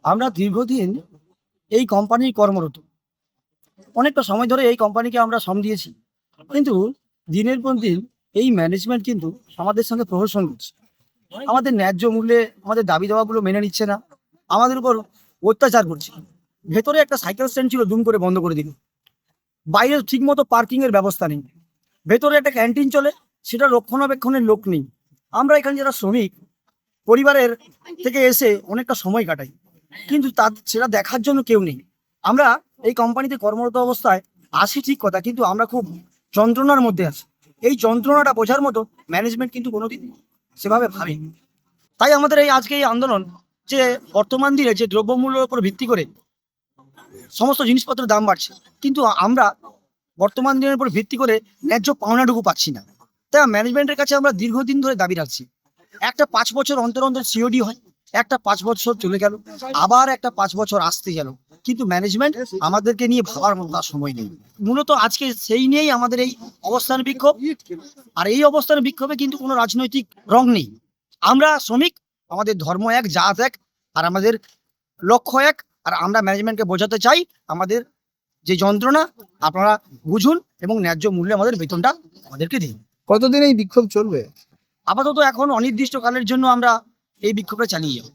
আমরা দীর্ঘদিন এই কোম্পানির কর্মরত। অনেকটা সময় ধরে এই কোম্পানিকে আমরা শ্রম দিয়েছি। কিন্তু দিনের পর দিন এই ম্যানেজমেন্ট কিন্তু আমাদের সঙ্গে প্রহসন করছে। আমাদের ন্যায্য মূল্যে আমাদের দাবি দাওয়াগুলো মেনে নিচ্ছে না। আমাদের উপর অত্যাচার করছে। ভেতরে একটা সাইকেল স্ট্যান্ড ছিল, দুম করে বন্ধ করে দিল। বাইরে ঠিকমতো পার্কিং এর ব্যবস্থা নেই। ভেতরে একটা ক্যান্টিন চলে, সেটা রক্ষণাবেক্ষণের লোক নেই। আমরা এখানে যারা শ্রমিক, পরিবারের থেকে এসে অনেকটা সময় কাটাই, কিন্তু সেটা দেখার জন্য কেউ নেই। আমরা এই কোম্পানিতে কর্মরত অবস্থায় আসি ঠিক কথা, কিন্তু আমরা খুব যন্ত্রণার মধ্যে আছি। এই যন্ত্রণাটা বোঝার মতো ম্যানেজমেন্ট কিন্তু কোনোদিন সেভাবে ভাবেনি। তাই আমাদের এই আজকে এই আন্দোলন, যে বর্তমান দিনে যে দ্রব্যমূল্যের উপর ভিত্তি করে সমস্ত জিনিসপত্রের দাম বাড়ছে, কিন্তু আমরা বর্তমান দিনের উপর ভিত্তি করে ন্যায্য পাওনাটুকু পাচ্ছি না। তাই ম্যানেজমেন্টের কাছে আমরা দীর্ঘদিন ধরে দাবি রাখছি। একটা 5 বছর অন্তর অন্তর সিওডি হয়, একটা 5 বছর চলে গেল, আবার একটা 5 বছর আসতে গেল, কিন্তু ম্যানেজমেন্ট আমাদেরকে নিয়ে ভাবার মতো আর সময় নেই। মূলত আজকে সেই নিয়েই আমাদের এই অবস্থান বিক্ষোভ। আর এই অবস্থান বিক্ষোভে কিন্তু কোনো রাজনৈতিক রং নেই। আমরা শ্রমিক, আমাদের ধর্ম এক, জাত এক, আর আমাদের লক্ষ্য এক। আর আমরা ম্যানেজমেন্টকে বোঝাতে চাই, আমাদের যে যন্ত্রণা আপনারা বুঝুন এবং ন্যায্য মূল্যে আমাদের বেতনটা আমাদেরকে দিন। কতদিন এই বিক্ষোভ চলবে? আপাতত এখন অনির্দিষ্টকালের জন্য আমরা এই বিক্ষোভটা চালিয়ে যাব।